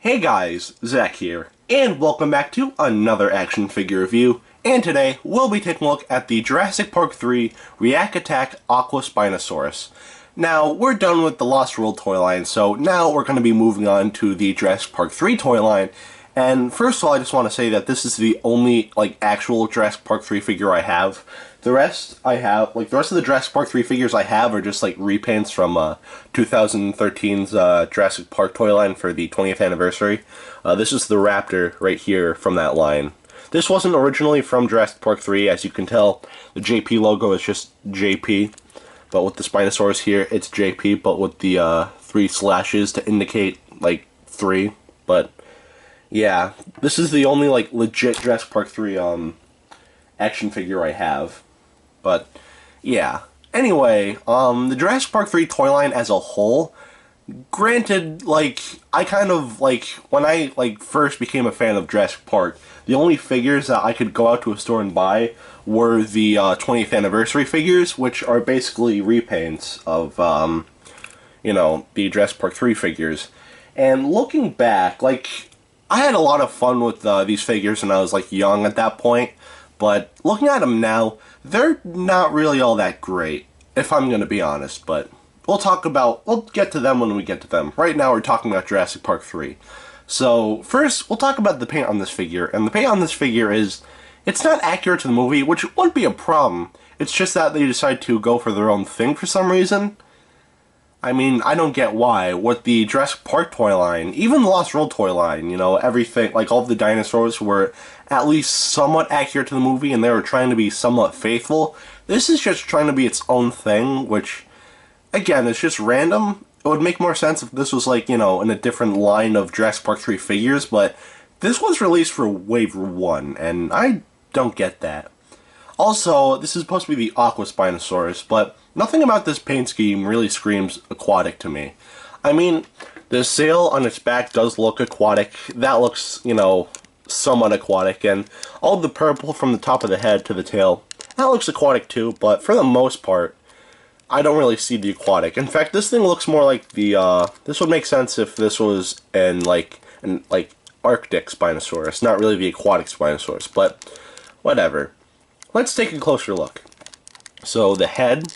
Hey guys, Zach here, and welcome back to another action figure review, and today we'll be taking a look at the Jurassic Park 3 Re-ak A-tak Aqua Spinosaurus. Now, we're done with the Lost World toy line, so now we're going to be moving on to the Jurassic Park 3 toy line, and first of all I just want to say that this is the only, actual Jurassic Park 3 figure I have. The rest the rest of the Jurassic Park 3 figures I have are just repaints from 2013's Jurassic Park toy line for the 20th anniversary. This is the Raptor right here from that line. This wasn't originally from Jurassic Park 3, as you can tell. The JP logo is just JP, but with the Spinosaurus here, it's JP, but with the 3 slashes to indicate, 3. But, yeah, this is the only, legit Jurassic Park 3 action figure I have. But, yeah. Anyway, the Jurassic Park 3 toy line as a whole, granted, I kind of, when I, first became a fan of Jurassic Park, the only figures that I could go out to a store and buy were the 20th anniversary figures, which are basically repaints of, the Jurassic Park 3 figures. And looking back, I had a lot of fun with these figures when I was, young at that point. But looking at them now, they're not really all that great, if I'm going to be honest. But we'll get to them when we get to them. Right now we're talking about Jurassic Park 3. So first, we'll talk about the paint on this figure. And the paint on this figure it's not accurate to the movie, which wouldn't be a problem. It's just that they decide to go for their own thing for some reason. I mean, I don't get why. With the Jurassic Park toy line, even the Lost World toy line, everything, all of the dinosaurs were at least somewhat accurate to the movie, and they were trying to be somewhat faithful. This is just trying to be its own thing, which, again, it's just random. It would make more sense if this was, in a different line of Jurassic Park 3 figures, but this was released for Wave 1, and I don't get that. Also, this is supposed to be the Aqua Spinosaurus, but nothing about this paint scheme really screams aquatic to me. I mean, the sail on its back does look aquatic. That looks, somewhat aquatic, and all the purple from the top of the head to the tail, that looks aquatic too, but for the most part, I don't really see the aquatic. In fact, this thing looks more like the, this would make sense if this was an Arctic Spinosaurus, not really the aquatic Spinosaurus, but whatever. Let's take a closer look. So the head,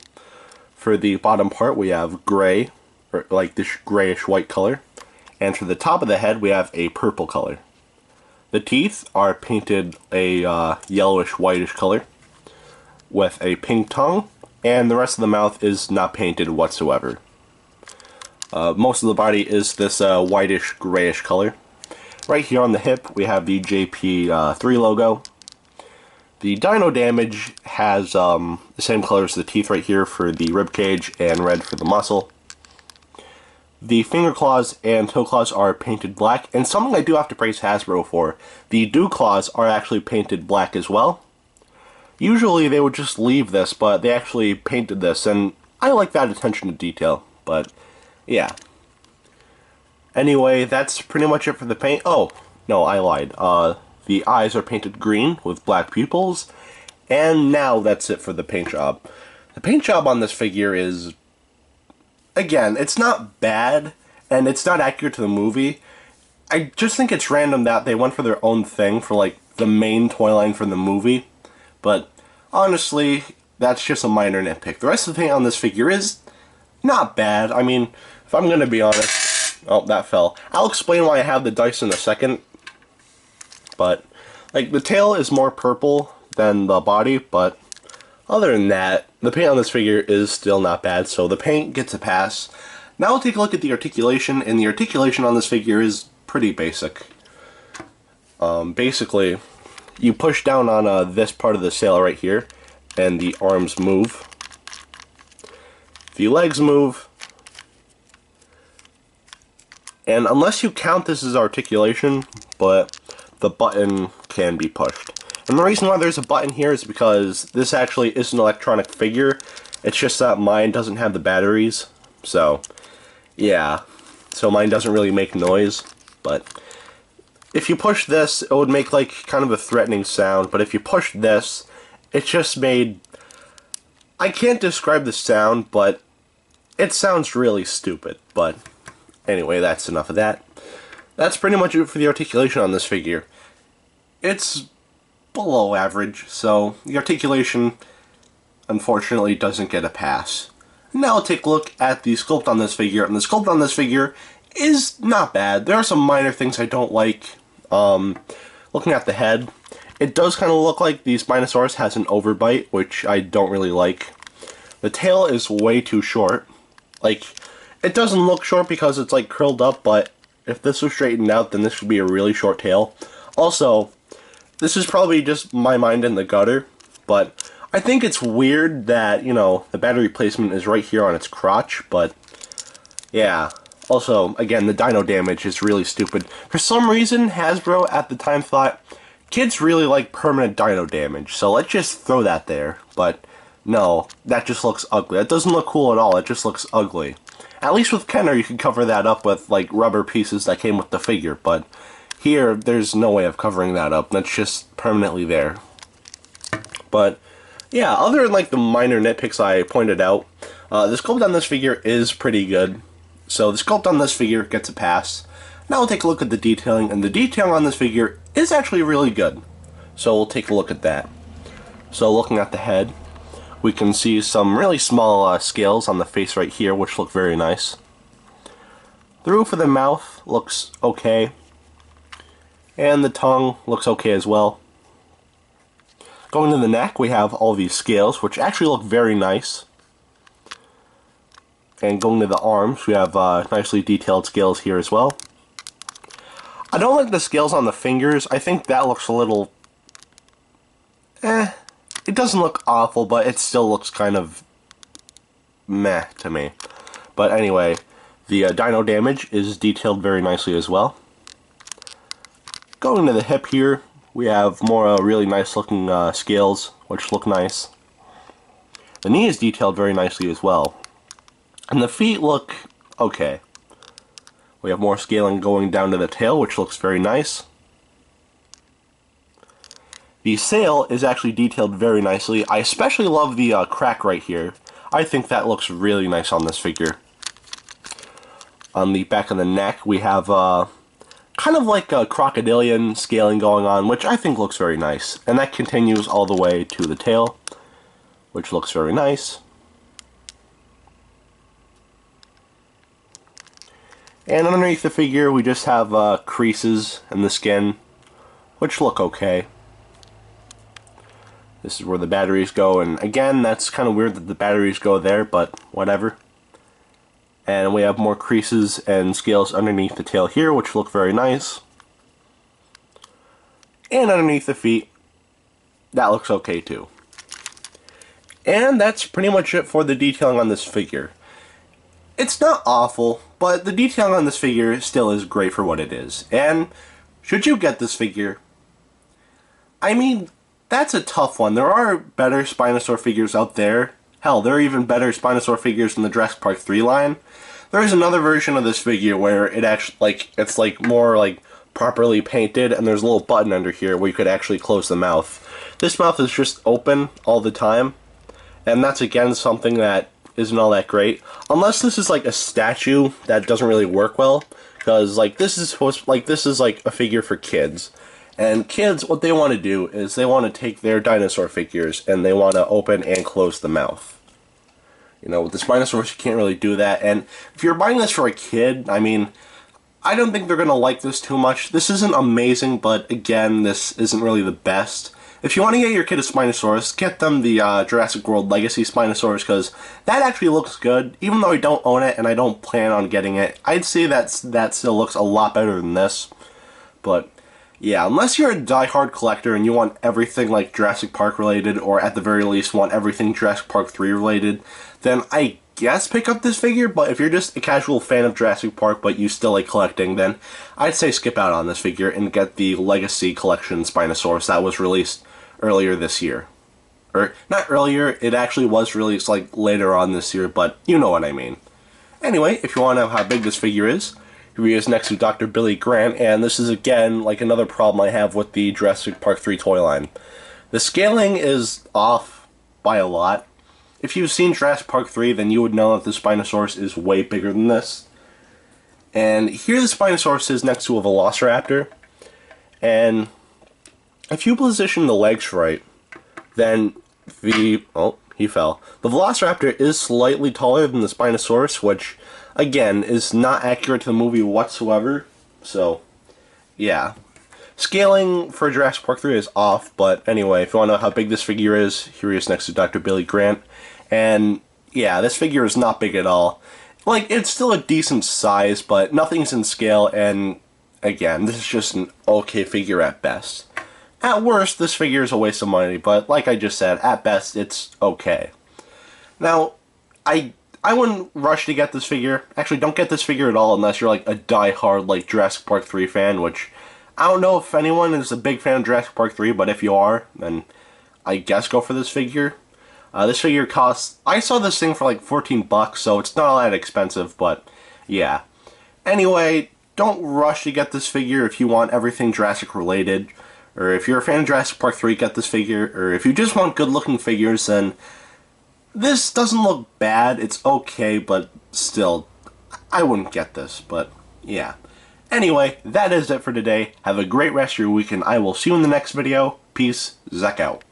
for the bottom part, we have gray, or this grayish white color. And for the top of the head, we have a purple color. The teeth are painted a yellowish whitish color with a pink tongue, and the rest of the mouth is not painted whatsoever. Most of the body is this whitish grayish color. Right here on the hip, we have the JP3 logo. The dino damage has the same color as the teeth right here for the rib cage and red for the muscle. The finger claws and toe claws are painted black, and something I do have to praise Hasbro for, the dew claws are actually painted black as well. Usually they would just leave this, but they actually painted this, and I like that attention to detail, but yeah. Anyway, that's pretty much it for the paint. Oh, no, I lied. The eyes are painted green with black pupils, and now that's it for the paint job. The paint job on this figure is, again, it's not bad, and it's not accurate to the movie. I just think it's random that they went for their own thing for, the main toy line from the movie, but honestly, that's just a minor nitpick. The rest of the paint on this figure is not bad. I mean, if I'm gonna be honest, oh, that fell. I'll explain why I have the dice in a second. But, the tail is more purple than the body, but other than that, the paint on this figure is still not bad, so the paint gets a pass. Now we'll take a look at the articulation, and the articulation on this figure is pretty basic. Basically, you push down on this part of the sail right here, and the arms move. The legs move. And unless you count this as articulation, but the button can be pushed. And the reason why there's a button here is because this actually is an electronic figure. It's just that mine doesn't have the batteries. So, yeah. So mine doesn't really make noise. But if you push this, it would make kind of a threatening sound. But if you push this, it just made... I can't describe the sound, but it sounds really stupid. But anyway, that's enough of that. that's pretty much it for the articulation on this figure. It's below average, so the articulation unfortunately doesn't get a pass. Now we'll take a look at the sculpt on this figure, and the sculpt on this figure is not bad. There are some minor things I don't like. Looking at the head, it does kind of look like the Spinosaurus has an overbite, which I don't really like. The tail is way too short. Like, it doesn't look short because it's like curled up, but if this was straightened out, then this would be a really short tail. Also, this is probably just my mind in the gutter, but I think it's weird that, you know, the battery placement is right here on its crotch, but yeah. Also, again, the dino damage is really stupid. For some reason, Hasbro at the time thought, kids really like permanent dino damage, so let's just throw that there. But no, that just looks ugly. That doesn't look cool at all, it just looks ugly. At least with Kenner, you can cover that up with, like, rubber pieces that came with the figure, but here, there's no way of covering that up. That's just permanently there. But yeah, other than, like, the minor nitpicks I pointed out, the sculpt on this figure is pretty good. So the sculpt on this figure gets a pass. Now we'll take a look at the detailing, and the detailing on this figure is actually really good. So we'll take a look at that. So looking at the head, we can see some really small scales on the face right here, which look very nice. The roof of the mouth looks okay, and the tongue looks okay as well. Going to the neck, we have all these scales, which actually look very nice. And going to the arms, we have nicely detailed scales here as well. I don't like the scales on the fingers. I think that looks a little... It doesn't look awful, but it still looks kind of meh to me. But anyway, the dino damage is detailed very nicely as well. Going to the hip here, we have more really nice looking scales, which look nice. The knee is detailed very nicely as well. And the feet look okay. We have more scaling going down to the tail, which looks very nice. The sail is actually detailed very nicely. I especially love the crack right here. I think that looks really nice on this figure. On the back of the neck, we have kind of like a crocodilian scaling going on, which I think looks very nice. And that continues all the way to the tail, which looks very nice. And underneath the figure, we just have creases in the skin, which look okay. This is where the batteries go, and again, that's kind of weird that the batteries go there, but whatever. And we have more creases and scales underneath the tail here, which look very nice. And underneath the feet, that looks okay too. And that's pretty much it for the detailing on this figure. It's not awful, but the detailing on this figure still is great for what it is. And should you get this figure? I mean, that's a tough one. There are better Spinosaur figures out there. Hell, there are even better Spinosaur figures in the Jurassic Park 3 line. There is another version of this figure where it actually, like, it's like more like properly painted, and there's a little button under here where you could actually close the mouth. This mouth is just open all the time, and that's again something that isn't all that great. Unless this is like a statue, that doesn't really work well, because like this is like a figure for kids. And kids, what they want to do is they want to take their dinosaur figures and they want to open and close the mouth. You know, with the Spinosaurus, you can't really do that. And if you're buying this for a kid, I mean, I don't think they're going to like this too much. This isn't amazing, but again, this isn't really the best. If you want to get your kid a Spinosaurus, get them the Jurassic World Legacy Spinosaurus, because that actually looks good. Even though I don't own it and I don't plan on getting it, I'd say that still looks a lot better than this. But yeah, unless you're a die-hard collector and you want everything like Jurassic Park related, or at the very least want everything Jurassic Park 3 related, then I guess pick up this figure. But if you're just a casual fan of Jurassic Park but you still like collecting, then I'd say skip out on this figure and get the Legacy Collection Spinosaurus that was released earlier this year. Or, not earlier, it actually was released like later on this year, but you know what I mean. Anyway, if you want to know how big this figure is, here he is next to Dr. Billy Grant, and this is again like another problem I have with the Jurassic Park 3 toy line. The scaling is off by a lot. If you've seen Jurassic Park 3, then you would know that the Spinosaurus is way bigger than this. And here the Spinosaurus is next to a Velociraptor. And if you position the legs right, then oh, he fell. The Velociraptor is slightly taller than the Spinosaurus, which, again, is not accurate to the movie whatsoever. So, yeah. Scaling for Jurassic Park 3 is off, but anyway, if you want to know how big this figure is, here he is next to Dr. Billy Grant. And, yeah, this figure is not big at all. Like, it's still a decent size, but nothing's in scale, and, again, this is just an okay figure at best. At worst, this figure is a waste of money, but like I just said, at best, it's okay. Now, I wouldn't rush to get this figure. Actually, don't get this figure at all unless you're like a die-hard like Jurassic Park 3 fan, which I don't know if anyone is a big fan of Jurassic Park 3, but if you are, then I guess go for this figure. This figure costs, I saw this thing for like 14 bucks, so it's not all that expensive, but yeah. Anyway, don't rush to get this figure if you want everything Jurassic related. Or if you're a fan of Jurassic Park 3, get this figure. Or if you just want good-looking figures, then this doesn't look bad. It's okay, but still, I wouldn't get this. But, yeah. Anyway, that is it for today. Have a great rest of your week, and I will see you in the next video. Peace. Zach out.